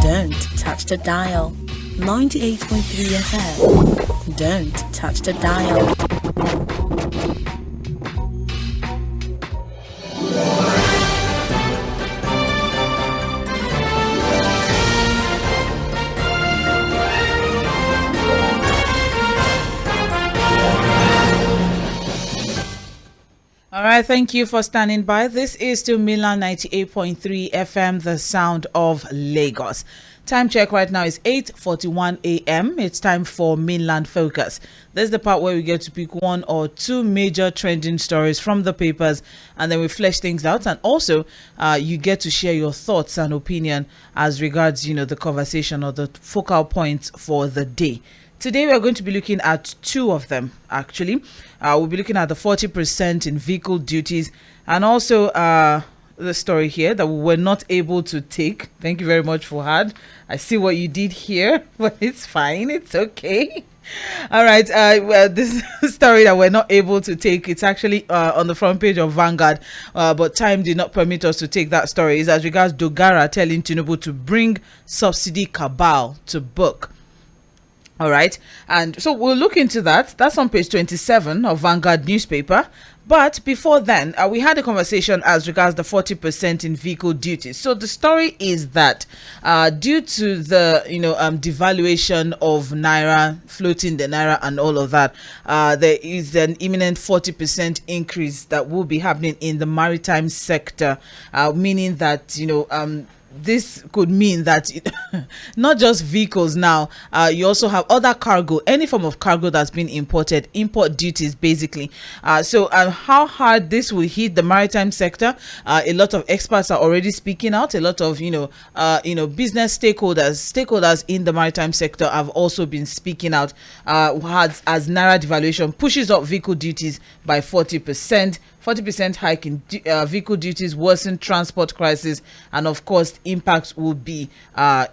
Don't touch the dial. 98.3 FM. Don't touch the dial. All right, thank you for standing by. This is still Milan 98.3 FM, the sound of Lagos. Time check right now is 8:41 a.m. It's time for Mainland Focus. This is the part where we get to pick one or two major trending stories from the papers, and then we flesh things out. And also, you get to share your thoughts and opinion as regards, the conversation or the focal points for the day. Today, we're going to be looking at two of them, actually. We'll be looking at the 40% in vehicle duties and also the story here that we were not able to take. Thank you very much, Fuhad. I see what you did here, but it's fine. It's okay. All right. Well, this story that we're not able to take, it's actually on the front page of Vanguard, but time did not permit us to take that story. It's as regards Dogara telling Tinubu to bring subsidy cabal to book. All right. And so we'll look into that. That's on page 27 of Vanguard newspaper. But before then, we had a conversation as regards the 40% in vehicle duties. So the story is that due to the, devaluation of Naira, floating the Naira and all of that, there is an imminent 40% increase that will be happening in the maritime sector, meaning that, this could mean that not just vehicles now, you also have other cargo, any form of cargo that's been imported, import duties basically. So how hard this will hit the maritime sector, a lot of experts are already speaking out. A lot of business stakeholders in the maritime sector have also been speaking out as Naira devaluation pushes up vehicle duties by 40%. 40% hike in vehicle duties worsen transport crisis, and of course impacts will be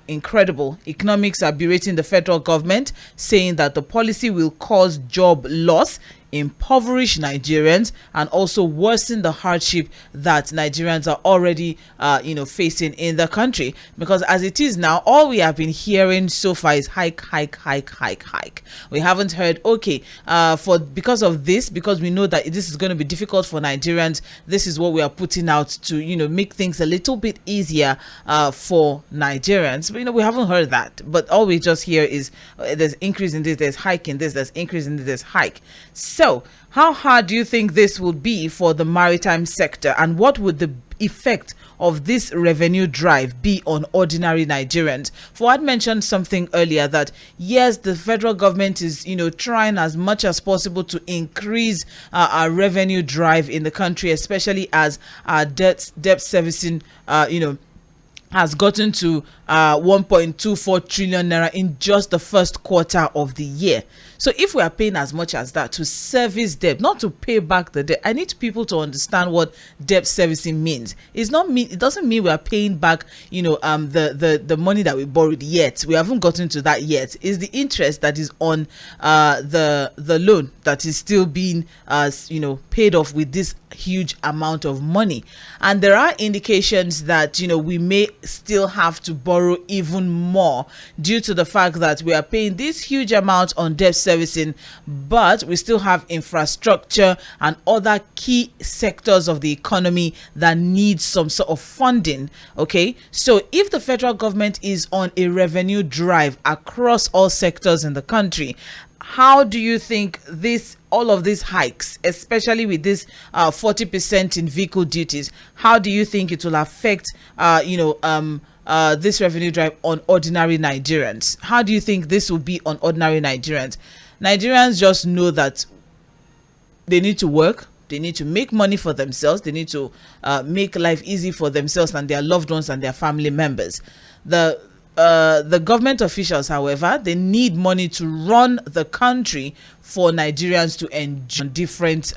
incredible. Economics are berating the federal government, saying that the policy will cause job loss, impoverish Nigerians, and also worsen the hardship that Nigerians are already facing in the country. Because as it is now, all we have been hearing so far is hike. We haven't heard because of this, because we know that this is going to be difficult for Nigerians, this is what we are putting out to make things a little bit easier for Nigerians. But we haven't heard that. But all we just hear is there's increase in this, there's hike in this, there's increase in this, there's hike. So how hard do you think this will be for the maritime sector, and what would the effect of this revenue drive be on ordinary Nigerians? Fuad mentioned something earlier that yes, the federal government is trying as much as possible to increase our revenue drive in the country, especially as our debt servicing has gotten to 1.24 trillion naira in just the first quarter of the year. So if we are paying as much as that to service debt, not to pay back the debt, I need people to understand what debt servicing means. It doesn't mean we are paying back, the money that we borrowed yet. We haven't gotten to that yet. It's the interest that is on the loan that is still being paid off with this huge amount of money. And there are indications that we may still have to borrow even more due to the fact that we are paying this huge amount on debt servicing, but we still have infrastructure and other key sectors of the economy that need some sort of funding. Okay, so if the federal government is on a revenue drive across all sectors in the country, how do you think all of these hikes, especially with this 40% in vehicle duties, how do you think it will affect this revenue drive on ordinary Nigerians? How do you think this will be on ordinary Nigerians? Nigerians just know that they need to work, they need to make money for themselves, they need to make life easy for themselves and their loved ones and their family members. The government officials, however, they need money to run the country for Nigerians to enjoy different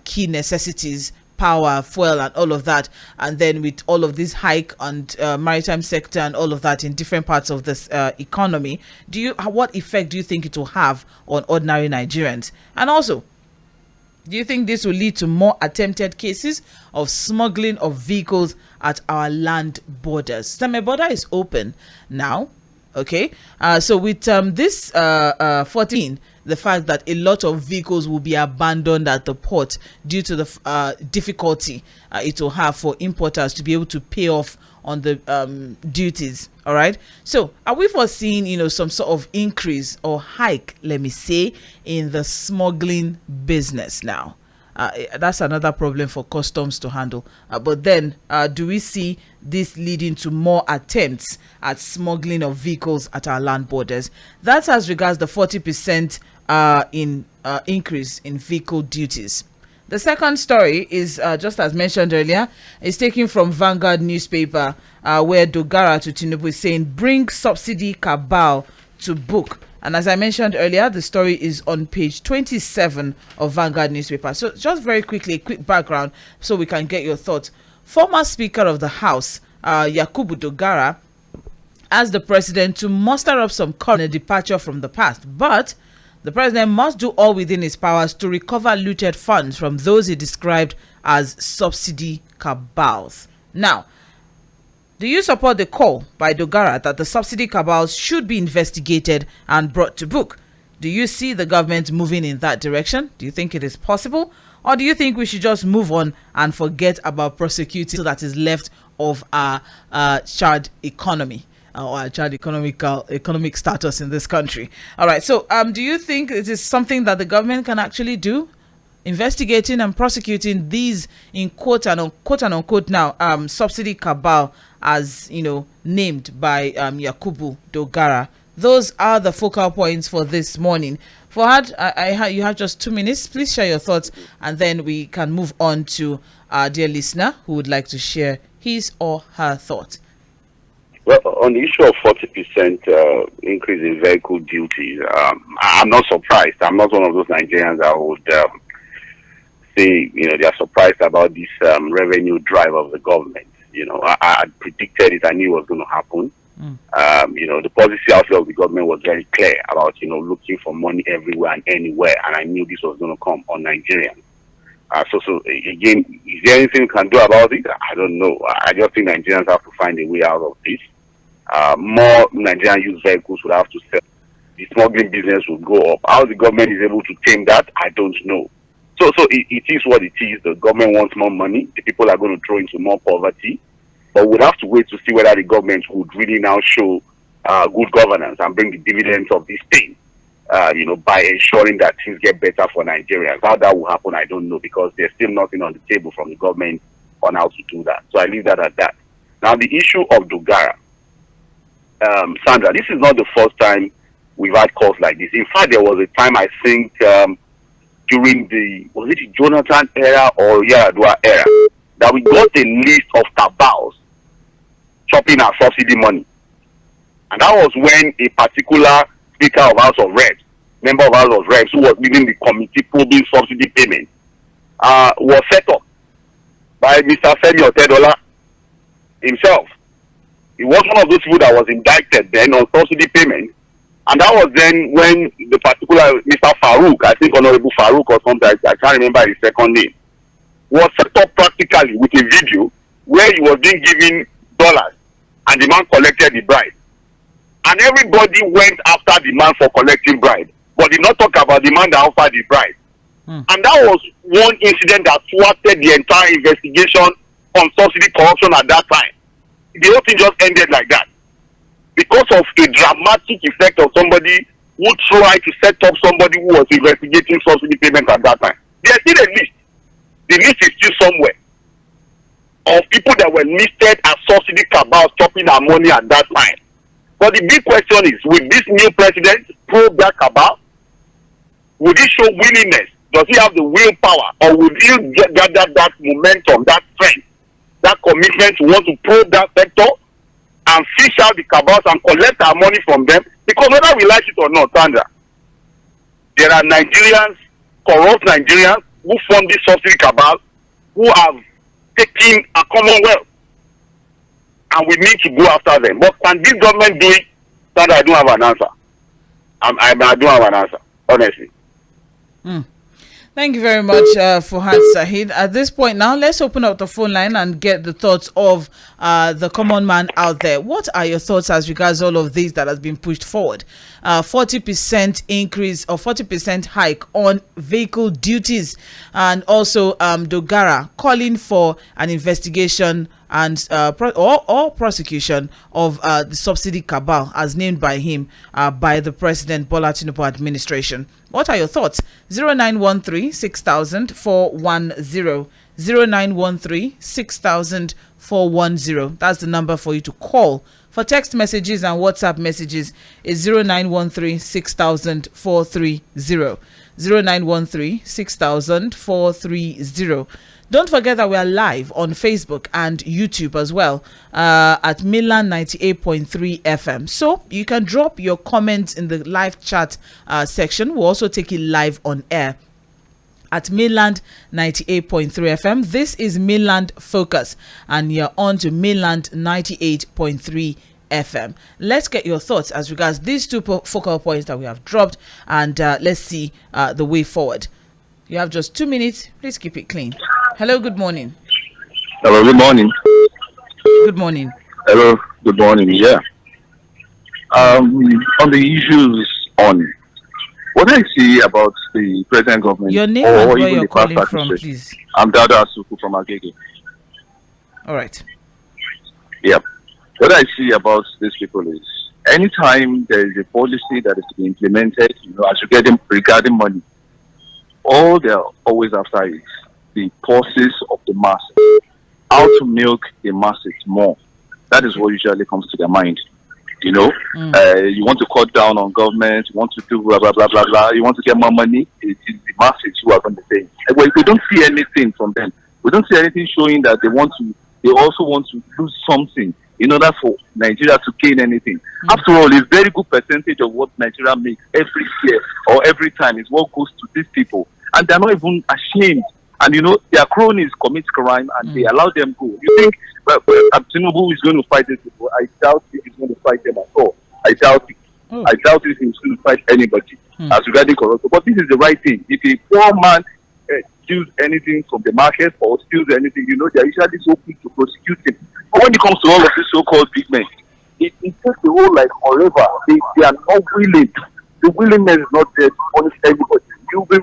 key necessities, power, fuel, and all of that. And then with all of this hike and maritime sector and all of that in different parts of this economy, what effect do you think it will have on ordinary Nigerians? And also, Do you think this will lead to more attempted cases of smuggling of vehicles at our land borders? The border is open now. Okay, so with this 14, the fact that a lot of vehicles will be abandoned at the port due to the difficulty it will have for importers to be able to pay off on the duties. All right, so are we foreseeing some sort of increase or hike, let me say, in the smuggling business now? That's another problem for customs to handle. But then, do we see this leading to more attempts at smuggling of vehicles at our land borders? That's as regards the 40% in increase in vehicle duties. The second story is, just as mentioned earlier, is taken from Vanguard newspaper, where Dogara to Tinubu is saying, bring subsidy cabal to book. And as I mentioned earlier, the story is on page 27 of Vanguard newspaper. So just very quickly, a quick background so we can get your thoughts. Former Speaker of the House, Yakubu Dogara, asked the president to muster up some courage in a departure from the past. But the president must do all within his powers to recover looted funds from those he described as subsidy cabals. Now, do you support the call by Dogara that the subsidy cabals should be investigated and brought to book? Do you see the government moving in that direction? Do you think it is possible? Or do you think we should just move on and forget about prosecuting so that is left of our charred economy? Or our charred economic status in this country. All right. So, do you think it is something that the government can actually do, investigating and prosecuting these in quote and unquote now subsidy cabal, as named by Yakubu Dogara? Those are the focal points for this morning. Fuad, you have just 2 minutes. Please share your thoughts, and then we can move on to our dear listener who would like to share his or her thoughts. Well, on the issue of 40% increase in vehicle duties, I'm not surprised. I'm not one of those Nigerians that would say, they are surprised about this revenue drive of the government. I predicted it. I knew it was going to happen. The policy outlook of the government was very clear about, looking for money everywhere and anywhere. And I knew this was going to come on Nigerians. So again, is there anything we can do about it? I don't know. I just think Nigerians have to find a way out of this. More Nigerian used vehicles would have to sell. The smuggling business will go up. How the government is able to tame that, I don't know. So it is what it is. The government wants more money. The people are going to throw into more poverty. But we'll have to wait to see whether the government would really now show good governance and bring the dividends of this thing, by ensuring that things get better for Nigerians. How that will happen, I don't know, because there's still nothing on the table from the government on how to do that. So I leave that at that. Now, the issue of Dogara. Sandra, this is not the first time we've had calls like this. In fact, there was a time, I think, during was it the Jonathan era or Yaradua era, that we got a list of cabals chopping our subsidy money. And that was when a particular Speaker of House of Reps, member of House of Reps, who was leading the committee probing subsidy payment, was set up by Mr. Femi Otedola himself. He was one of those people that was indicted then on subsidy payment. And that was then when the particular Mr. Farouk, I think Honorable Farouk or something, I can't remember his second name, was set up practically with a video where he was being given dollars and the man collected the bribe. And everybody went after the man for collecting bribe, but did not talk about the man that offered the bribe. And that was one incident that thwarted the entire investigation on subsidy corruption at that time. The whole thing just ended like that because of a dramatic effect of somebody who tried to set up somebody who was investigating subsidy payment at that time. There's still a list. The list is still somewhere of people that were listed as subsidy cabals chopping our money at that time. But the big question is, will this new president probe that cabal? Would he show willingness? Does he have the willpower? Or would he get that momentum, that strength, that commitment to want to probe that sector and fish out the cabals and collect our money from them? Because whether we like it or not, Sandra, there are Nigerians, corrupt Nigerians, who form this subsidy cabal, who have taken a commonwealth. And we need to go after them. But can this government do it? Sandra, I don't have an answer. I don't have an answer, honestly. Thank you very much, Fuhad Sahid. At this point now, let's open up the phone line and get the thoughts of the common man out there. What are your thoughts as regards all of this that has been pushed forward? 40% increase or 40% hike on vehicle duties, and also Dogara calling for an investigation and or prosecution of the subsidy cabal as named by him by the President Bola Tinubu administration. What are your thoughts? 0913 6000 410 0913 6000 410. That's the number for you to call. For text messages and WhatsApp messages is 0913 6000 430 0913 6000 430. Don't forget that we are live on Facebook and YouTube as well at Milan 98.3 FM. So you can drop your comments in the live chat section. We'll also take it live on air at Mainland 98.3 FM. This is Mainland Focus, and you're on to Mainland 98.3 FM. Let's get your thoughts as regards these two focal points that we have dropped, and let's see the way forward. You have just 2 minutes. Please keep it clean. Hello, good morning. Hello, good morning. Good morning. Hello, good morning. Yeah. On the issues on what I see about the present government, your name and or where even you're the past calling from, administration. please. I'm Dada Asuku from Agege. All right. Yeah. What I see about these people is anytime there is a policy that is to be implemented, as regarding money, all they're always after is the pulses of the masses, how to milk the masses more. That is what usually comes to their mind. You want to cut down on government, you want to do blah, blah, blah, blah, blah, you want to get more money, it is the masses who are going to pay. Well, we don't see anything from them. We don't see anything showing that they also want to lose something in order for Nigeria to gain anything. After all, it's very good percentage of what Nigeria makes every year or every time is what goes to these people. And they're not even ashamed. And their cronies commit crime and they allow them go. You think Tinubu is going to fight these people? I doubt if he's going to fight them at all. I doubt it. I doubt if he's going to fight anybody as regarding corruption. But this is the right thing. If a poor man steals anything from the market or steals anything, they're usually so quick to prosecute him. But when it comes to all of these so-called big men, it takes the whole forever. They are not willing. The willingness is not there to punish anybody. You'll be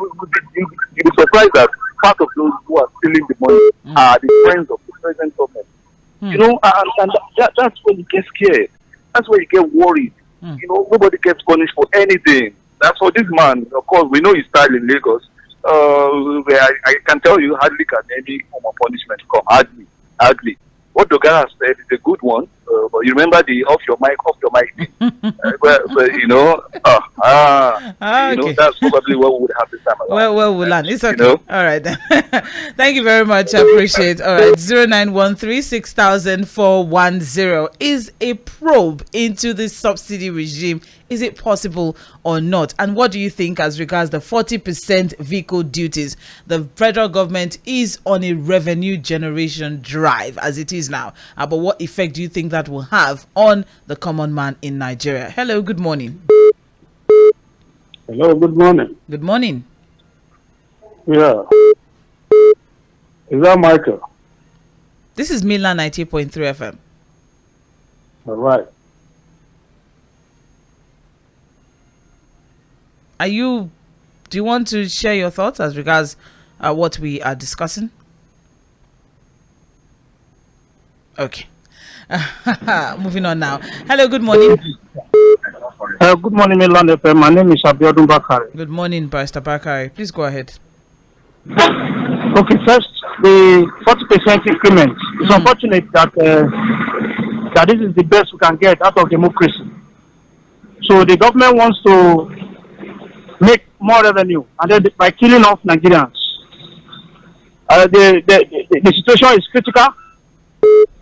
surprised that part of those who are stealing the money are the friends of the present government. And that's when you get scared. That's when you get worried. Nobody gets punished for anything. That's what this man, of course, we know his style in Lagos. Where I can tell you, hardly can any form of punishment come. Hardly. What Dogara said is a good one, but you remember the off your mic thing. Okay. That's probably what we would have this time around. Well, we'll learn. It's okay. All right. Thank you very much. I appreciate it. All right. 0913 6000 410 is a probe into the subsidy regime. Is it possible or not? And what do you think as regards the 40% vehicle duties? The federal government is on a revenue generation drive as it is now. But what effect do you think that will have on the common man in Nigeria? Hello, good morning. Hello, good morning. Good morning. Yeah. Is that Michael? This is Milan 98.3 FM. All right. Do you want to share your thoughts as regards what we are discussing? Okay. Moving on now. Hello, good morning. Good morning, Milan FM. My name is Abiodun Bakari. Good morning, Pastor Bakari. Please go ahead. Okay, first, the 40% increment. It's unfortunate that this is the best we can get out of democracy. So the government wants to make more revenue, and then by killing off Nigerians. The situation is critical,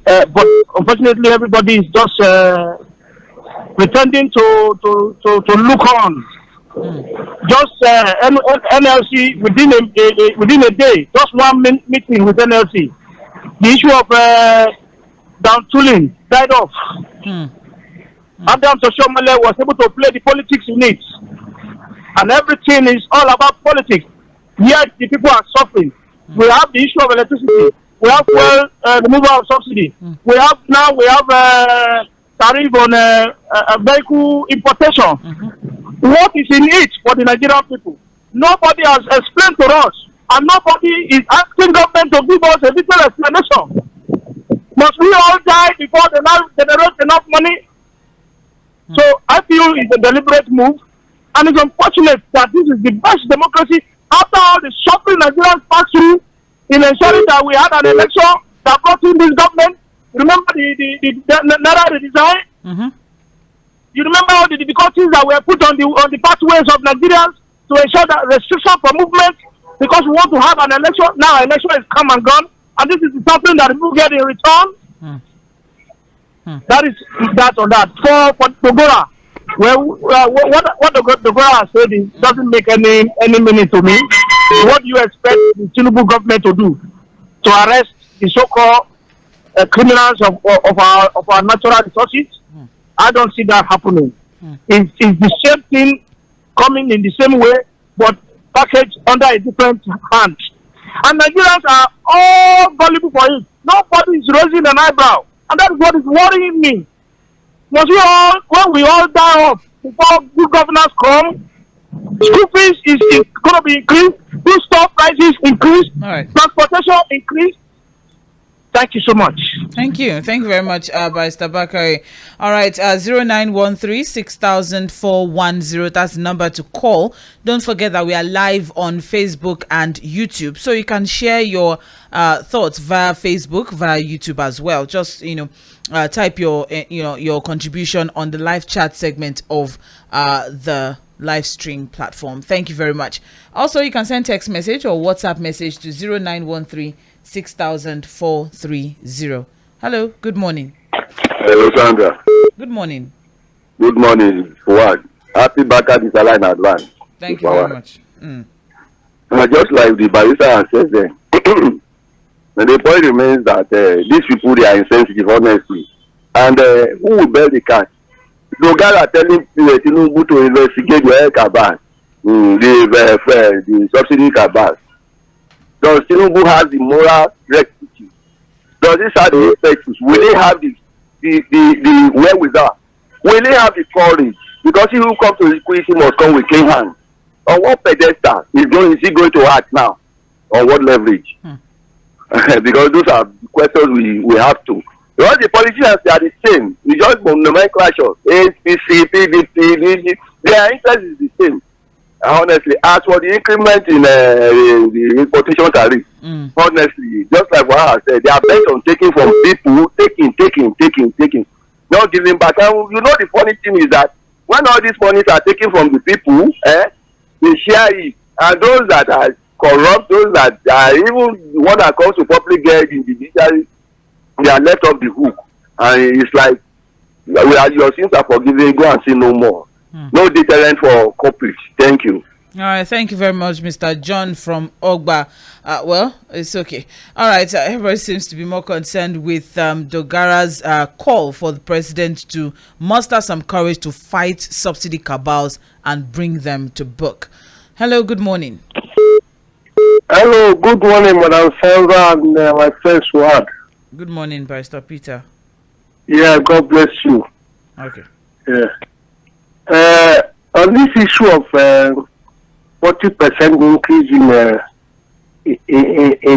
but unfortunately, everybody is just pretending to look on. Just NLC within a day, just one meeting with NLC, the issue of down tooling died off. Adam Toshomale was able to play the politics in it. And everything is all about politics. Yet the people are suffering. We have the issue of electricity. We have removal of subsidy. We have tariff on vehicle importation. What is in it for the Nigerian people? Nobody has explained to us, and nobody is asking government to give us a little explanation. Must we all die before they now generate enough money? So I feel it's a deliberate move, and it's unfortunate that this is the best democracy after all the suffering Nigerians passed through in ensuring that we had an election that brought in this government. Remember the Naira redesign? You remember all the difficulties that were put on the pathways of Nigerians to ensure that restriction for movement, because we want to have an election. Now election is come and gone, and this is something that people get in return. That is that on that. For Dogora, what Dogora has said doesn't make any meaning to me. What do you expect the Tinubu government to do? To arrest the so-called criminals of our natural resources? I don't see that happening. It's the same thing coming in the same way, but packaged under a different hand. And Nigerians are all gullible for it. Nobody is raising an eyebrow. And that is what is worrying me. Must we all, when we all die off, before good governors come, school fees is going to be increased, food stuff prices increase, transportation increase. Thank you so much. Thank you. Thank you very much, Barrister Bakari. All right, 0913 6410. That's the number to call. Don't forget that we are live on Facebook and YouTube, so you can share your thoughts via Facebook, via YouTube as well. Just type your contribution on the live chat segment of the live stream platform. Thank you very much. Also, you can send text message or WhatsApp message to 0913 6430. Hello, good morning. Hello, Sandra. Good morning. Good morning, Fuad. Happy Bakari Salah in advance. Thank you very much. Just like the barrister has said there, and the point remains that these people, they are insensitive, honestly. And who will bear the cat? The guy are telling Tinubu to investigate your cabal, the subsidy cabal. Does Tinubu have the moral rectitude? Does this have the effects? Will they have the wherewithal? Will they have the courage? Because he who comes to his quiz, he must come with clean hands. On what pedestal is he going to act now? On what leverage? Because those are questions we have to. Because the politicians, they are the same. We just nomenclature. APC, PDP, their interest is the same. Honestly, as for the increment in the importation tariff, honestly, just like what I said, they are bent on taking from people, taking, not giving back. And you know, the funny thing is that when all these monies are taken from the people, they share it. And those that are corrupt, those that are even the one that comes to public health individually, they are left off the hook. And it's like, your sins are forgiven, go and sin no more. No deterrent for culprits. Thank you. All right, thank you very much, Mr. John from Ogba. Well, it's okay. All right, everybody seems to be more concerned with Dogara's call for the president to muster some courage to fight subsidy cabals and bring them to book. Hello, good morning. Hello, good morning, Madam Sandra and my friend Suad. Good morning, Barrister Peter. Yeah, God bless you. Okay. Yeah. On this issue of 40% increase in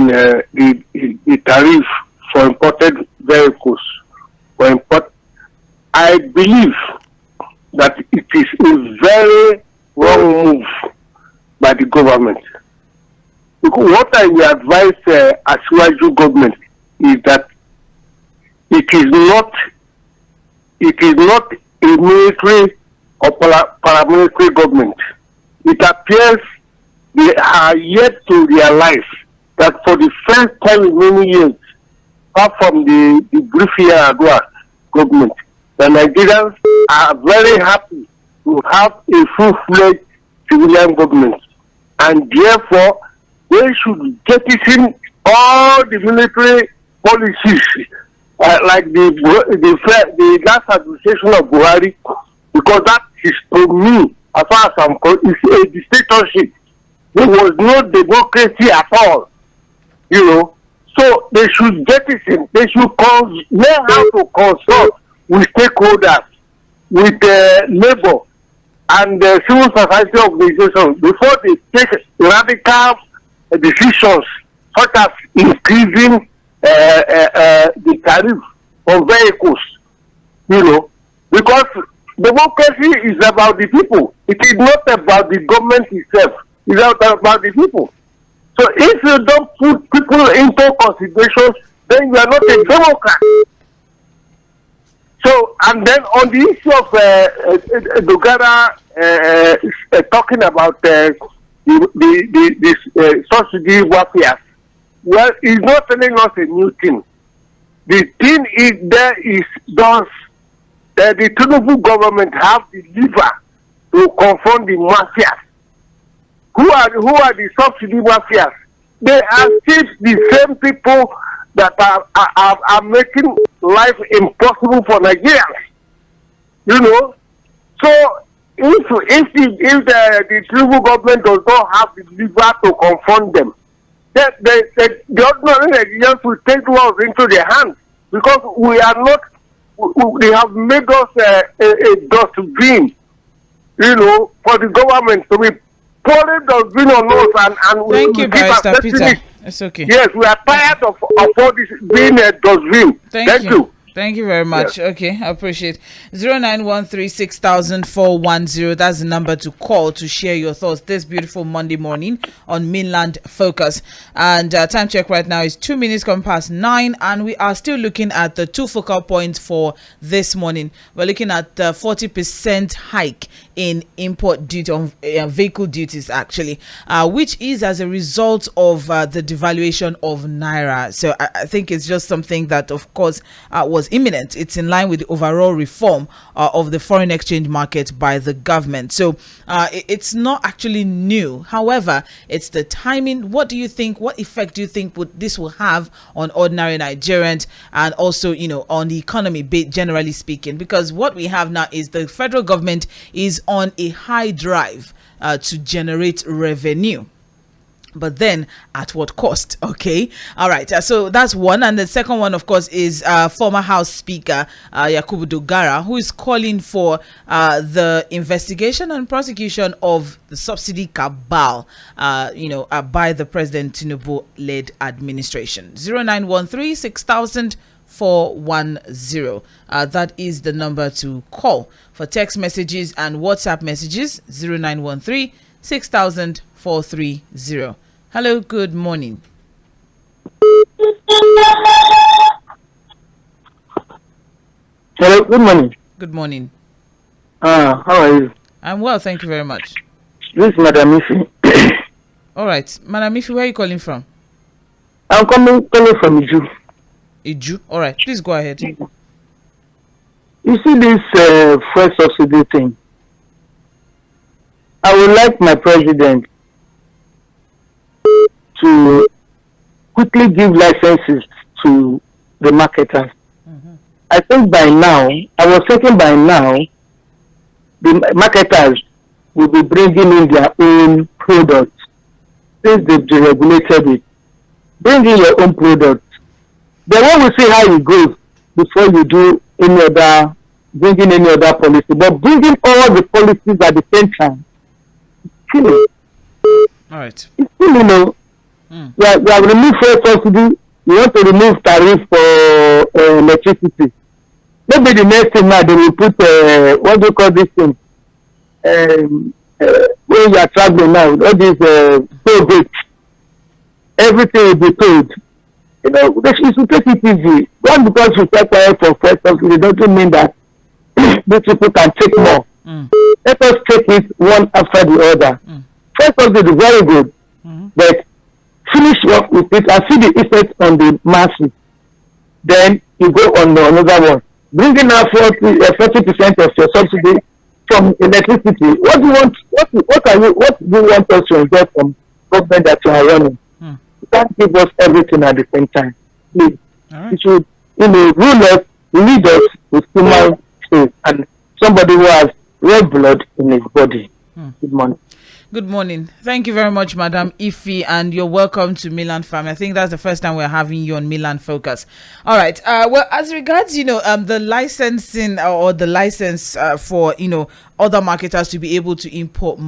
the tariff for imported vehicles, I believe that it is a very wrong move by the government. Because what I will advise Asiwaju government is that it is not a military or paramilitary government. It appears they are yet to realize that for the first time in many years, apart from the brief year ago government, the Nigerians are very happy to have a full-fledged civilian government, and therefore they should get it in all the military policies, like the last administration of Buhari, because that is, to me, as far as I'm concerned, is a dictatorship. There was no democracy at all. You know, so they should get it in. They should learn how to consult with stakeholders, with labor and civil society organizations before they take radical decisions such as increasing the tariff on vehicles. You know, because democracy is about the people. It is not about the government itself. It's about the people. So if you don't put people into consideration, then you are not a Democrat. So, and then on the issue of Dogara talking about the subsidy warfare, well, it's not telling us a new thing. The thing is there is does the Tinubu government have the lever to confront the mafias? Who are the subsidy mafias? They are still the same people that are making life impossible for Nigerians. You know, so if the Tinubu government does not have the lever to confront them, the ordinary Nigerians will take laws into their hands, because we are not. They have made us a dustbin, you know, for the government to be pouring dustbin on us, and thank we you, keep Barrister accepting Peter. it. It's okay. Yes, we are tired of all this being a dustbin. Thank you. Thank you very much. Yes. Okay, I appreciate. 0913600410. That's the number to call to share your thoughts this beautiful Monday morning on Mainland Focus. And time check right now is 2 minutes coming past 9, and we are still looking at the two focal points for this morning. We're looking at the 40% hike in import duty on vehicle duties, actually, which is as a result of the devaluation of Naira. So I think it's just something that, of course, was imminent. It's in line with the overall reform of the foreign exchange market by the government. So it's not actually new. However, it's the timing. What do you think? What effect do you think this will have on ordinary Nigerians, and also, you know, on the economy, generally speaking? Because what we have now is the federal government is on a high drive to generate revenue. But then at what cost? Okay. All right. So that's one. And the second one, of course, is former House Speaker Yakubu Dogara, who is calling for the investigation and prosecution of the subsidy cabal, by the President Tinubu-led administration. 0913-6000-410. That is the number to call for text messages and WhatsApp messages. 0913-6000-430. Hello, good morning. Hello, good morning. Good morning. How are you? I'm well, thank you very much. This is Madam Ifi. All right, Madam Ifi, where are you calling from? I'm calling from Iju. Iju? All right, please go ahead. You see this fuel subsidy thing? I would like my president to quickly give licenses to the marketers. I think by now, I was thinking by now, the marketers will be bringing in their own products since they've deregulated it. Bring in your own products. Then when we see how it goes before you do bringing any other policy, but bringing all the policies at the same time, killing. All right. It's still, you know, we have removed fuel subsidy. We want to remove tariff for electricity. Maybe the next thing now they will put what do you call this thing? When you are traveling now, all these toll gates, everything will be told. You know, they should take it easy. One, because we take away for fuel subsidy doesn't mean that these people can take more. Let us take it one after the other. Fuel subsidy is very good, but finish work with it and see the effect on the masses. Then you go on another one. Bringing out 40% of your subsidy from electricity. What do you want? What do you want us to enjoy from government that you are running? You can't give us everything at the same time. Please, you should, rule us, lead us with human faith and somebody who has red blood in his body. Good morning. Good morning. Thank you very much, Madam Ife, and you're welcome to Milan Farm. I think that's the first time we're having you on Milan Focus. All right. Well, as regards, the licensing or the license for, other marketers to be able to import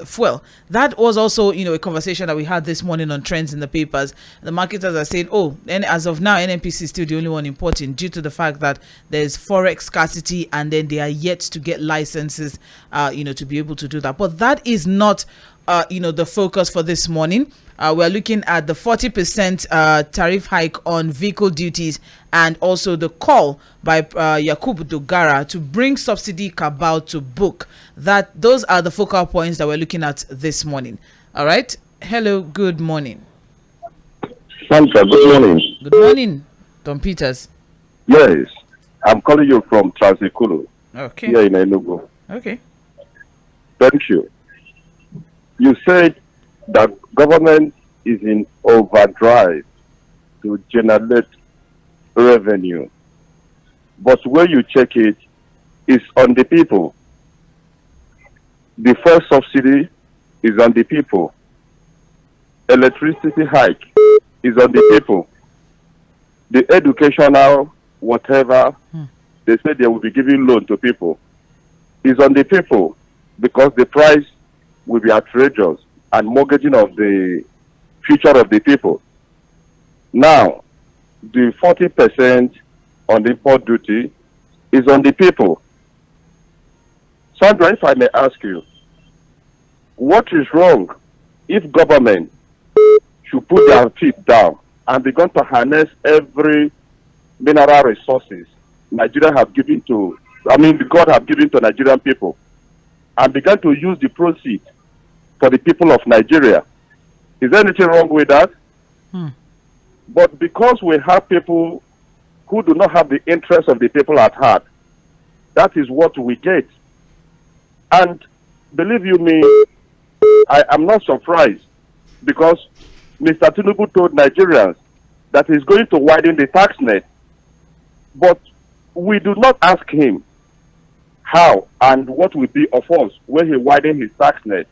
fuel, that was also, a conversation that we had this morning on Trends in the papers. The marketers are saying, and as of now, NNPC is still the only one importing due to the fact that there's forex scarcity, and then they are yet to get licenses, to be able to do that. But that is not the focus for this morning. We're looking at the 40% tariff hike on vehicle duties, and also the call by Yakub Dogara to bring subsidy cabal to book. Those are the focal points that we're looking at this morning. All right. Hello. Good morning. Sandra, good morning. Good morning, Don Peters. Yes, I'm calling you from Transikulu. Okay. Here in Enugu. Okay. Thank you. You said that government is in overdrive to generate revenue. But when you check it, it's on the people. The first subsidy is on the people. Electricity hike is on the people. The educational, whatever, they say they will be giving loan to people, is on the people, because the price will be outrageous and mortgaging of the future of the people. Now, the 40% on the import duty is on the people. Sandra, if I may ask you, what is wrong if government should put their feet down and begin to harness every mineral resources Nigeria have given to, God have given to Nigerian people, and began to use the proceeds for the people of Nigeria? Is there anything wrong with that? But because we have people who do not have the interest of the people at heart, that is what we get. And believe you me, I am not surprised, because Mr. Tinubu told Nigerians that he's going to widen the tax net. But we do not ask him how and what will be of us when he widens his tax net.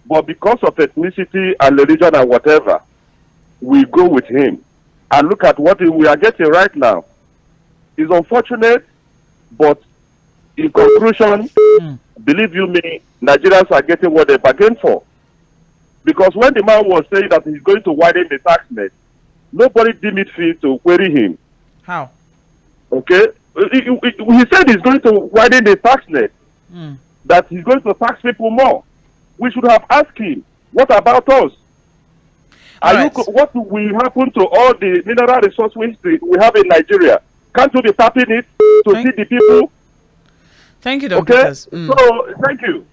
But because of ethnicity and religion and whatever, we go with him. And look at what we are getting right now. It's unfortunate, but in conclusion, believe you me, Nigerians are getting what they bargained for. Because when the man was saying that he's going to widen the tax net, nobody deemed it fit to query him. How? Okay? He said he's going to widen the tax net, that he's going to tax people more. We should have asked him, what about us? What will happen to all the mineral resources we have in Nigeria? Can't you be tapping it to see the people? Thank you, Don Okay? Peters. So, thank you.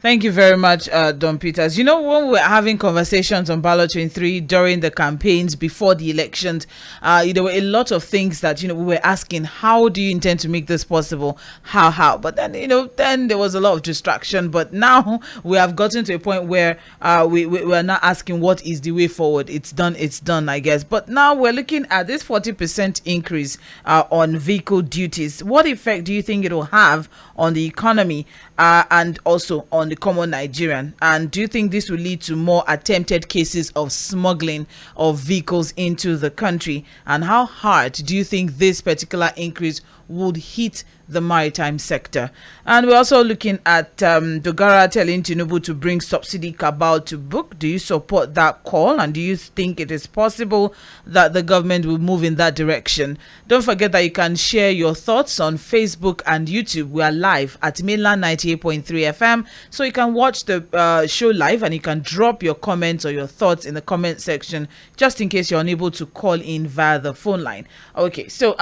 Thank you very much, Don Peters. When we were having conversations on Ballot 23 during the campaigns before the elections, there were a lot of things that, we were asking, how do you intend to make this possible? How? But then, then there was a lot of distraction. But now we have gotten to a point where we're not asking what is the way forward. It's done, I guess. But now we're looking at this 40% increase on vehicle duties. What effect do you think it will have on the economy and also on the common Nigerian? And do you think this will lead to more attempted cases of smuggling of vehicles into the country? And how hard do you think this particular increase would hit the maritime sector? And we're also looking at Dogara telling Tinubu to bring subsidy cabal to book. Do you support that call? And do you think it is possible that the government will move in that direction? Don't forget that you can share your thoughts on Facebook and YouTube. We are live at Mainland 98.3 FM. So you can watch the show live, and you can drop your comments or your thoughts in the comment section, just in case you're unable to call in via the phone line. Okay, so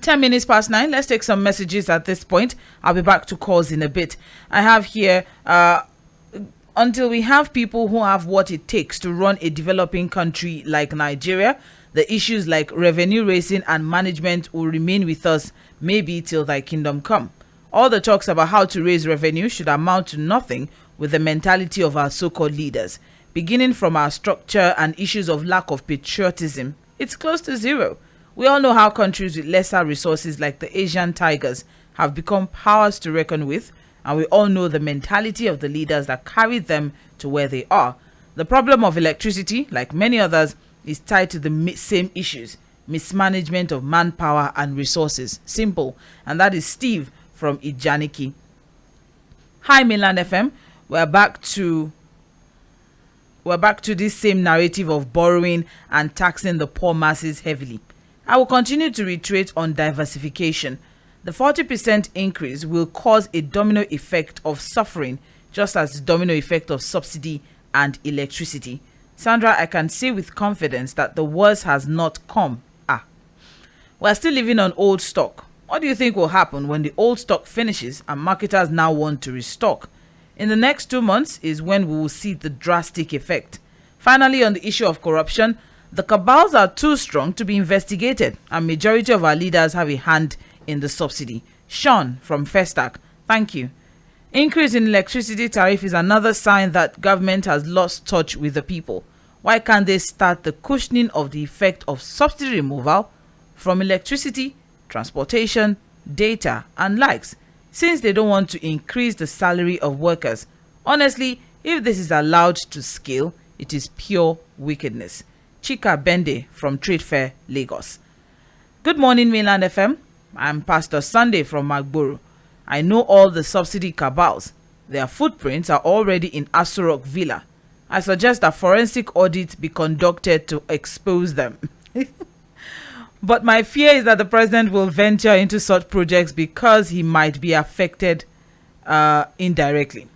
10 minutes past 9. Let's take some messages at this point. I'll be back to calls in a bit. I have here, until we have people who have what it takes to run a developing country like Nigeria, the issues like revenue raising and management will remain with us, maybe till thy kingdom come. All the talks about how to raise revenue should amount to nothing with the mentality of our so-called leaders. Beginning from our structure and issues of lack of patriotism, it's close to zero. We all know how countries with lesser resources like the Asian tigers have become powers to reckon with, And we all know the mentality of the leaders that carried them to where they are. The problem of electricity, like many others, is tied to the same issues: mismanagement of manpower and resources. Simple. And that is Steve from Ijaniki. Hi, Mainland FM. We're back to this same narrative of borrowing and taxing the poor masses heavily. I will continue to reiterate on diversification. The 40% increase will cause a domino effect of suffering, just as the domino effect of subsidy and electricity. Sandra, I can say with confidence that the worst has not come. We're still living on old stock. What do you think will happen when the old stock finishes and marketers now want to restock? In the next 2 months is when we will see the drastic effect. Finally, on the issue of corruption, the cabals are too strong to be investigated, and majority of our leaders have a hand in the subsidy. Sean from Festac, thank you. Increase in electricity tariff is another sign that government has lost touch with the people. Why can't they start the cushioning of the effect of subsidy removal from electricity, transportation, data, and likes, since they don't want to increase the salary of workers? Honestly, if this is allowed to scale, it is pure wickedness. Chika Bende from Trade Fair, Lagos. Good morning, Mainland FM. I'm Pastor Sunday from Magboro. I know all the subsidy cabals. Their footprints are already in Aso Rock Villa. I suggest that forensic audit be conducted to expose them. But my fear is that the president will venture into such projects because he might be affected indirectly.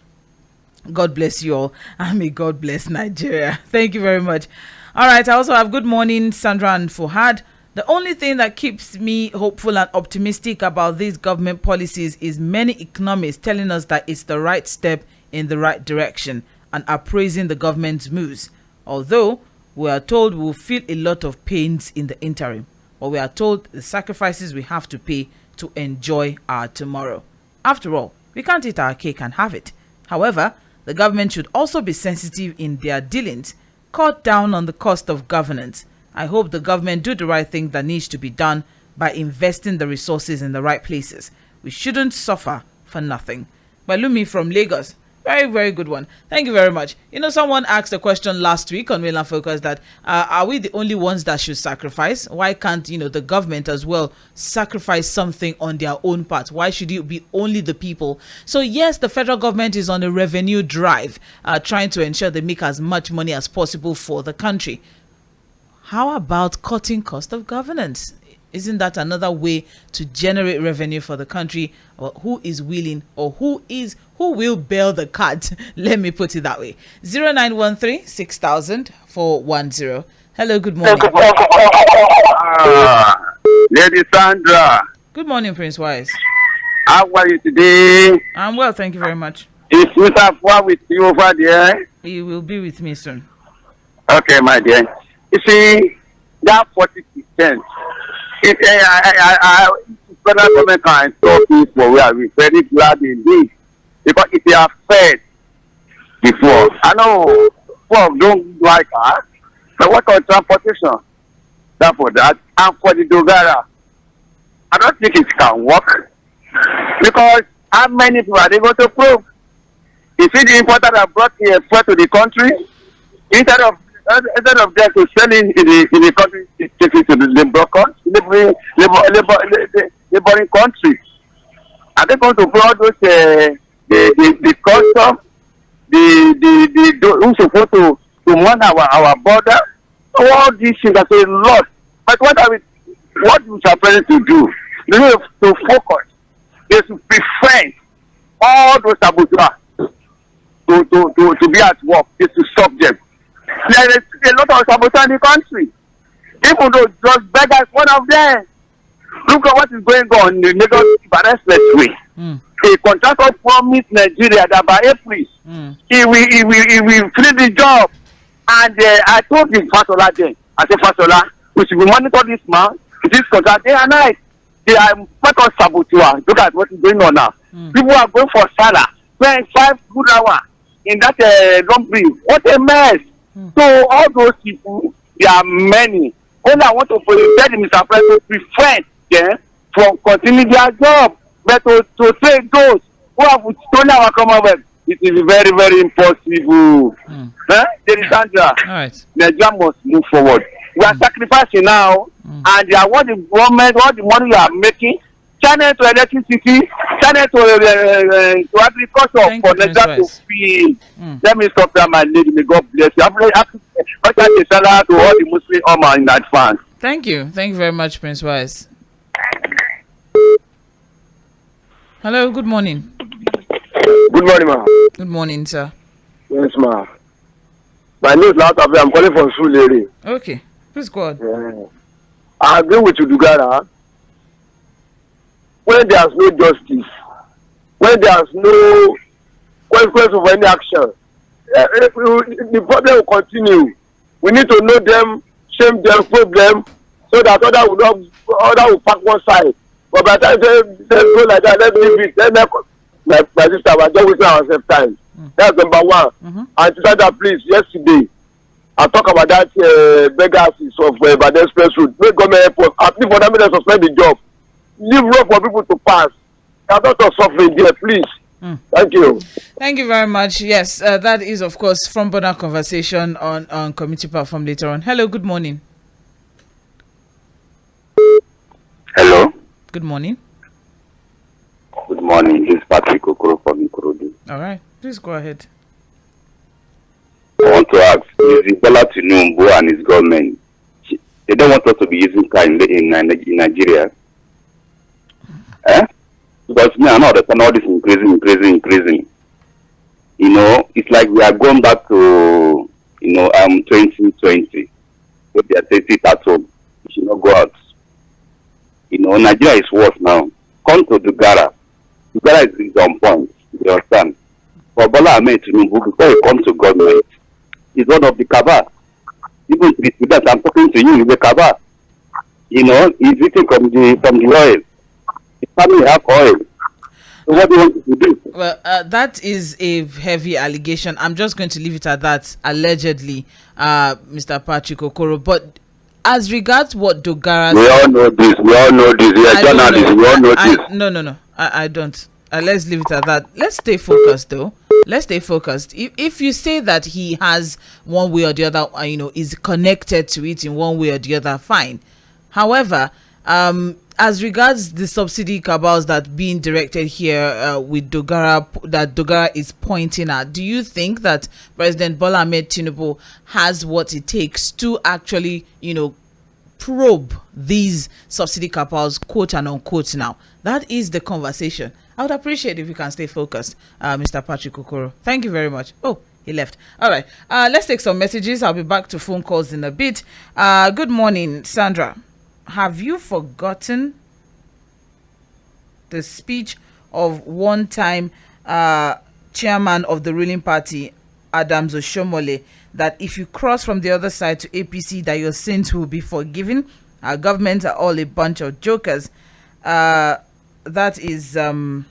God bless you all, and may God bless Nigeria. Thank you very much. All right, I also have good morning, Sandra and Fuhad. The only thing that keeps me hopeful and optimistic about these government policies is many economists telling us that it's the right step in the right direction and appraising the government's moves. Although we are told we will feel a lot of pains in the interim, or we are told the sacrifices we have to pay to enjoy our tomorrow. After all, we can't eat our cake and have it. However, the government should also be sensitive in their dealings, cut down on the cost of governance. I hope the government do the right thing that needs to be done by investing the resources in the right places. We shouldn't suffer for nothing. Balumi from Lagos. Very, very good one. Thank you very much. You know, someone asked a question last week on Mainland Focus that are we the only ones that should sacrifice? Why can't, the government as well sacrifice something on their own part? Why should it be only the people? So yes, the federal government is on a revenue drive, trying to ensure they make as much money as possible for the country. How about cutting cost of governance? Isn't that another way to generate revenue for the country? Or who is willing, or who will bail the cat? Let me put it that way. 0913 6000 410. Hello, good morning. Lady Sandra. Good morning, Prince Wise. How are you today? I'm well, thank you very much. Is Mr. Fua with you over there? He will be with me soon. Okay, my dear. You see, that 40%. Federal government can stop this for where we very glad indeed, because it is fair before. I know folk don't like us, but what on transportation? That for that, and for the Dogara, I don't think it can work, because how many people are they going to prove? You see the importer that brought the export to the country, instead of them to sell it in the country, take it to the neighboring country. Are they going to put all those the custom, who's supposed to run our border? All these things are a lot. But what we are planning to do? We need to focus. Is to prevent all those saboteurs to be at work. Is to subject. There is a lot of saboteurs in the country. Even though just beggars, one of them. Look at what is going on in the Lagos Expressway. A contractor promised Nigeria that by April he will finish the job. And I told him Fasola then, I said Fasola, we should monitor this man, this contract day and night. They are part of saboteur. Look at what is going on now. People are going for Salah, 25 good hours in that long brief. What a mess. So all those people, there are many. Only I want to tell Mr. President to prevent them from continuing their job, but to take those who have stolen our Commonwealth. It is very, very impossible. Sandra, All right. Nigeria must move forward. We are sacrificing now, and they are what the government, what the money you are making, channel to electricity, channel to agriculture for Nigeria to feed. Let me stop there, my lady. May God bless you. Happy Salah to all the Muslim Ummah in advance. Thank you. Thank you very much, Prince Wise. Hello, good morning. Good morning, ma. Good morning, sir. Yes, ma. My name is Latabe. I'm calling from Sulere. Okay, please go on. Yeah. I agree with you, Dugara. When there's no justice, when there's no consequence of any action, the problem will continue. We need to know them, shame them, probe them, so that other will pack one side. But by the time they go like that, let's leave it. Then my sister, we're just wasting ourselves time. That's number one. And to that, please, yesterday, I talk about that beggars of Ibadan Express Road. Make government airport, at least for them to suspend the job. Leave road for people to pass. There's a lot of suffering there, please. Thank you. Thank you very much. Yes, that is, of course, from Bonner Conversation on community platform later on. Hello, good morning. Hello. Good morning. Good morning. This is Patrick Okoro from Ikorodu. All right, please go ahead. I want to ask, is Bola Tinubu and his government, they don't want us to be using car in Nigeria? Because me, I know that all this increasing. You know, it's like we are going back to, 2020. If they are taking it at home, we should not go out. Nigeria is worse now. Come to Dugara. Dugara is on point. You understand? For Bola Ahmed Tinubu, before he comes to government, he's one of the cabal. Even that I'm talking to you, he's a cabal. He's eating from the oil. His family have oil. So what do you want to do? Well, that is a heavy allegation. I'm just going to leave it at that. Allegedly, Mr. Patrick Okoro. But as regards what Dogara, we all know this. We are journalists. We all know this. No. I don't. Let's leave it at that. Let's stay focused, though. Let's stay focused. If you say that he has one way or the other, is connected to it in one way or the other, fine. However, as regards the subsidy cabals that being directed here with Dogara, that Dogara is pointing at, do you think that President Bola Ahmed Tinubu has what it takes to actually, probe these subsidy cabals, quote and unquote? Now, that is the conversation. I would appreciate if you can stay focused, Mr. Patrick Okoro. Thank you very much. Oh, he left. All right. Let's take some messages. I'll be back to phone calls in a bit. Good morning, Sandra. Have you forgotten the speech of one-time chairman of the ruling party, Adams Oshomole, that if you cross from the other side to APC, that your sins will be forgiven? Our governments are all a bunch of jokers. That is oh,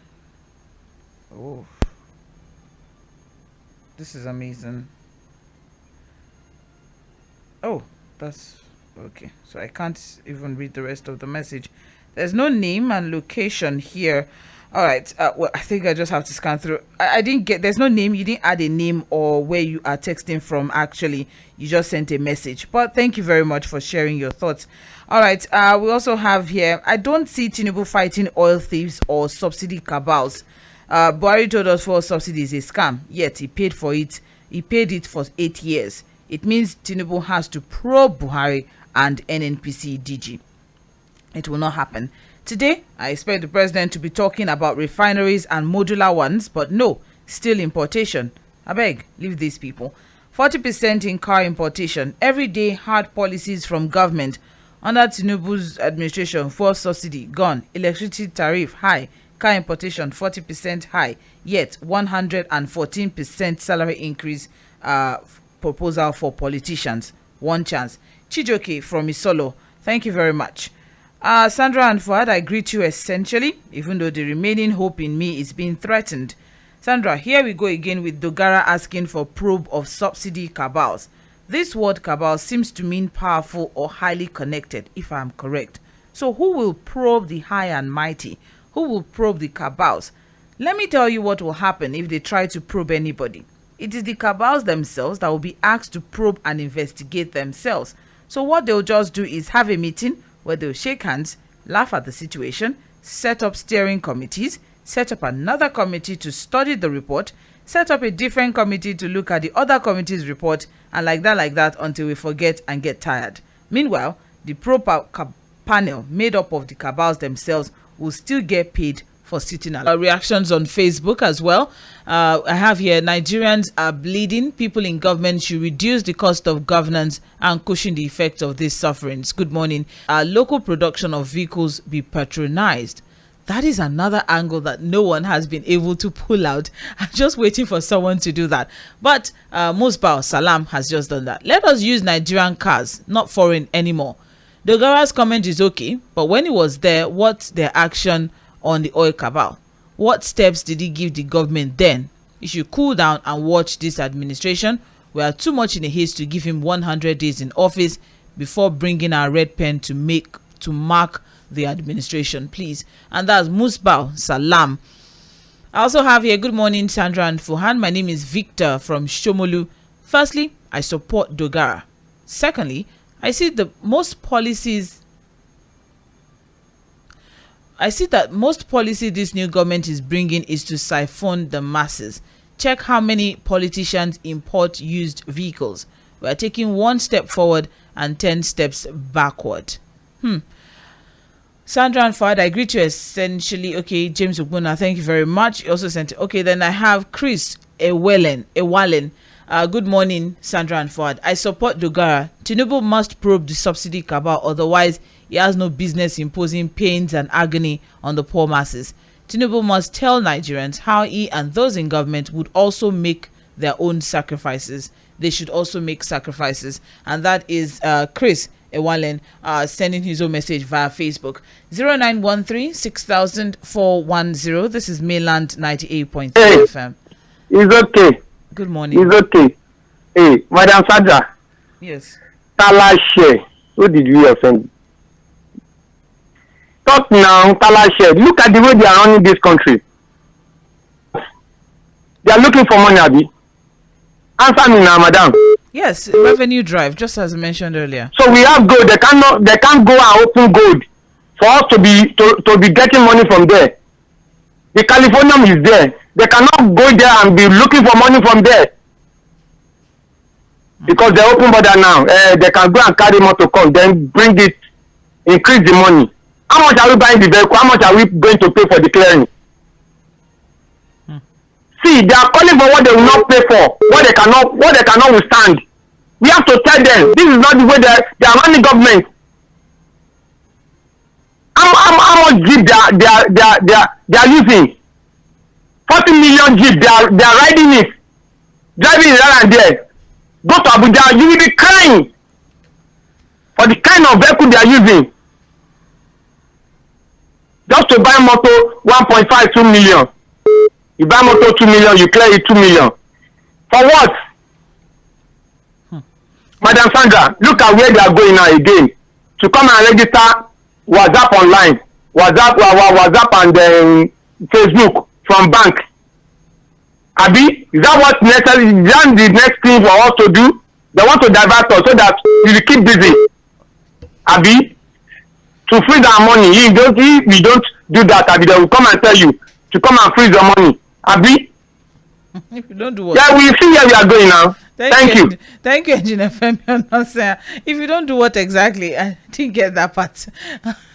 this is amazing. Oh, that's okay. So I can't even read the rest of the message. There's no name and location here. All right. Well, I think I just have to scan through. I didn't get. There's no name. You didn't add a name or where you are texting from. Actually, you just sent a message. But thank you very much for sharing your thoughts. All right. We also have here. I don't see Tinubu fighting oil thieves or subsidy cabals. Buhari told us for subsidy is a scam. Yet he paid for it. He paid it for 8 years. It means Tinubu has to probe Buhari and NNPC DG. It will not happen. Today, I expect the president to be talking about refineries and modular ones, but no, still importation. I beg, leave these people. 40% in car importation. Everyday hard policies from government. Under Tinubu's administration, fuel subsidy gone. Electricity tariff high. Car importation 40% high. Yet 114% salary increase proposal for politicians. One chance. Chijoke from Isolo. Thank you very much. Sandra and Fuad, I greet you essentially, even though the remaining hope in me is being threatened. Sandra, here we go again with Dogara asking for probe of subsidy cabals. This word cabal seems to mean powerful or highly connected, if I am correct. So who will probe the high and mighty? Who will probe the cabals? Let me tell you what will happen if they try to probe anybody. It is the cabals themselves that will be asked to probe and investigate themselves. So what they'll just do is have a meeting where they'll shake hands, laugh at the situation, set up steering committees, set up another committee to study the report, set up a different committee to look at the other committee's report, and like that until we forget and get tired. Meanwhile, the panel made up of the cabals themselves will still get paid for sitting alone. Reactions on Facebook as well. I have here, Nigerians are bleeding. People in government should reduce the cost of governance and cushion the effects of these sufferings. Good morning. Local production of vehicles be patronized. That is another angle that no one has been able to pull out. I'm just waiting for someone to do that. But Musbah Salam has just done that. Let us use Nigerian cars, not foreign anymore. Dogara's comment is okay, but when he was there, what's their action on the oil cabal? What steps did he give the government then? He should cool down and watch this administration. We are too much in a haste to give him 100 days in office before bringing our red pen to mark the administration, please. And that's Musbah Salam. I also have here, good morning, Sandra and Fuhan. My name is Victor from Shomolu. Firstly, I support Dogara. Secondly, I see that most policies this new government is bringing is to siphon the masses. Check how many politicians import used vehicles. We are taking one step forward and 10 steps backward. Sandra and Fad, I agree to essentially. Okay, James Ogbuna, thank you very much. He also sent it. Okay, then I have Chris Ewalen. Good morning, Sandra and Fad. I support Dogara. Tinubu must probe the subsidy cabal, otherwise he has no business imposing pains and agony on the poor masses. Tinubu must tell Nigerians how he and those in government would also make their own sacrifices. They should also make sacrifices. And that is Chris Ewalen sending his own message via Facebook. 0913 6000 410. This is Mainland 98.3 FM. It's okay. Good morning. It's okay. Hey, Madam Sandra. Yes. Talashe. Who did we offend? Talk now, Talashe. Look at the way they are running this country. They are looking for money, Abi. Answer me now, madam. Yes, revenue drive, just as mentioned earlier. So we have gold. They can't go and open gold for us to be getting money from there. The Californium is there. They cannot go there and be looking for money from there. Because they open border now. They can go and carry motor come, then bring it, increase the money. How much are we buying the vehicle? How much are we going to pay for the clearing? See, they are calling for what they will not pay for, what they cannot withstand. We have to tell them this is not the way they are running government. How much jeep they are using? 40 million jeep they are riding it, driving it around there. Go to Abuja, you will be crying for the kind of vehicle they are using. Just to buy motor 1.5, 2 million. You buy motor 2 million, you clear it 2 million. For what? Madam Sandra, look at where they are going now again. To come and register WhatsApp online, WhatsApp and Facebook from bank. Abi, is that what necessary? Is that the next thing for us to do? They want to divert us so that we will keep busy. Abi, to freeze our money. If we don't do that, Abi, they will come and tell you to come and freeze your money. Abi, if you don't do what? Yeah, we see where we are going now. Thank you. Thank you, Engineer Femi. If you don't do what exactly, I didn't get that part.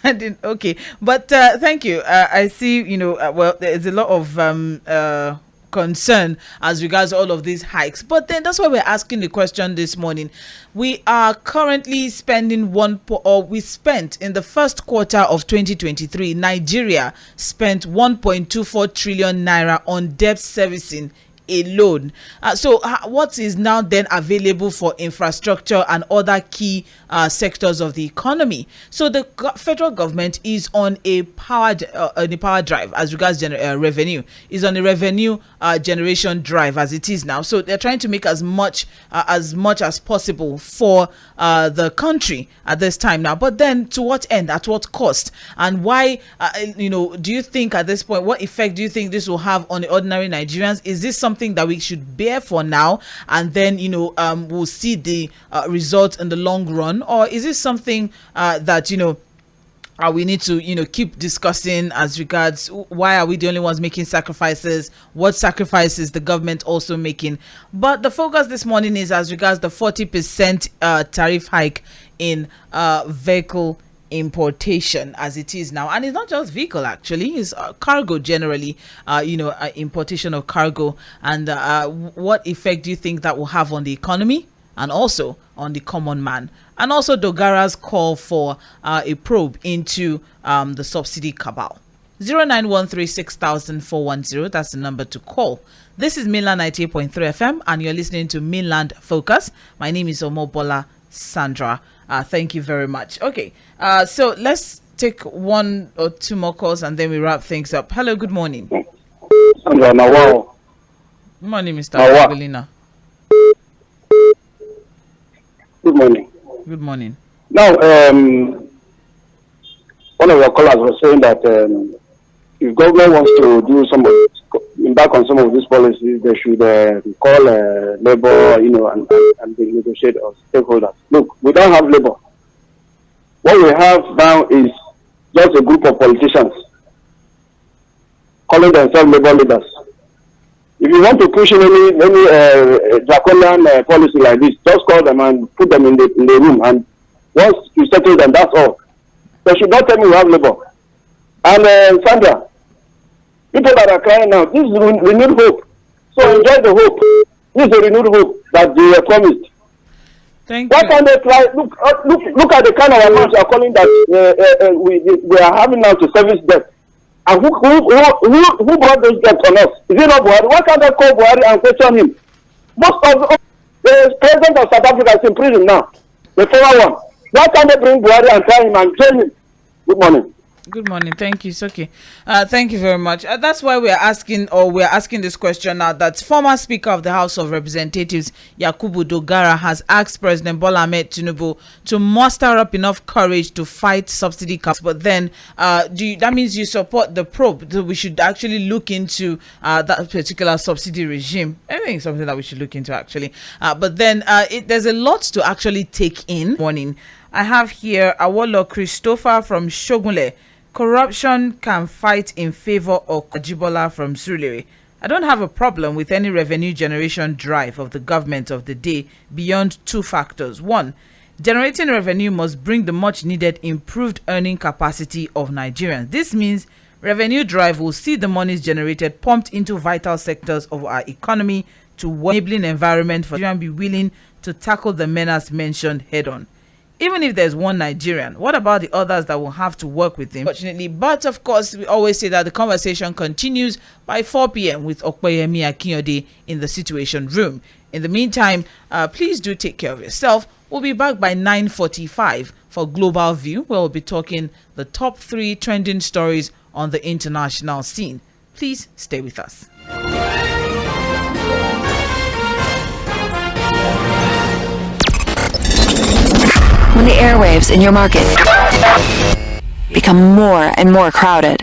I didn't. Okay, but thank you. I see. Well, there's a lot of concern as regards all of these hikes, but then that's why we're asking the question this morning. We are currently spending we spent in the first quarter of 2023, Nigeria spent 1.24 trillion naira on debt servicing alone. So what is now then available for infrastructure and other key sectors of the economy? So the federal government is on a power drive as regards revenue, is on a revenue generation drive as it is now. So they're trying to make as much as possible for the country at this time now. But then to what end, at what cost, and why? Do you think at this point, what effect do you think this will have on the ordinary Nigerians? Is this something that we should bear for now, and then we'll see the result in the long run, or is this something that we need to keep discussing as regards why are we the only ones making sacrifices? What sacrifices the government also making? But the focus this morning is as regards the 40% tariff hike in vehicle importation as it is now. And it's not just vehicle, actually, it's cargo generally, importation of cargo. And what effect do you think that will have on the economy and also on the common man? And also Dogara's call for a probe into the subsidy cabal. 091360410, that's the number to call. This is Mainland 98.3 FM and you're listening to Mainland Focus. My name is Omobola Sandra. Thank you very much. Okay, so let's take one or two more calls and then we wrap things up. Hello, good morning. Sandra, wow. Good morning, Mr. Abelina. Good morning. Good morning. Now, one of your callers was saying that if government wants to do back on some of these policies, they should call labor, and they negotiate or stakeholders. Look, we don't have labor. What we have now is just a group of politicians calling themselves labor leaders. If you want to push in any draconian policy like this, just call them and put them in the room. And once you settle them, that's all. They should not tell me we have labor. And Sandra, people that are crying now, this is renewed hope. So enjoy the hope. This is a renewed hope that they were promised. Thank you. Why can't they try? Look at the kind of amount you are calling that we are having now to service debt. And who brought those debts on us? Is it not Buhari? Why can't they call Buhari and question him? Most of the president of South Africa is in prison now, the former one. Why can't they bring Buhari and try him and jail him? Good morning. Good morning. Thank you. It's okay. Thank you very much. That's why we're asking this question now, that former Speaker of the House of Representatives, Yakubu Dogara, has asked President Bola Ahmed Tinubu to muster up enough courage to fight subsidy cuts. But then that means you support the probe. So we should actually look into that particular subsidy regime. I think it's something that we should look into, actually. But then there's a lot to actually take in. Morning. I have here Awolo Christopher from Shogunle. Corruption can fight in favor of Ajibola from Surulere. I don't have a problem with any revenue generation drive of the government of the day beyond two factors. One, generating revenue must bring the much needed improved earning capacity of Nigerians. This means revenue drive will see the monies generated pumped into vital sectors of our economy to enabling environment for Nigerians be willing to tackle the menace mentioned head on. Even if there's one Nigerian, what about the others that will have to work with him? Fortunately, but of course, we always say that the conversation continues by 4 p.m. with Okpeyemi Akinyode in the Situation Room. In the meantime, please do take care of yourself. We'll be back by 9:45 for Global View, where we'll be talking the top 3 trending stories on the international scene. Please stay with us. When the airwaves in your market become more and more crowded.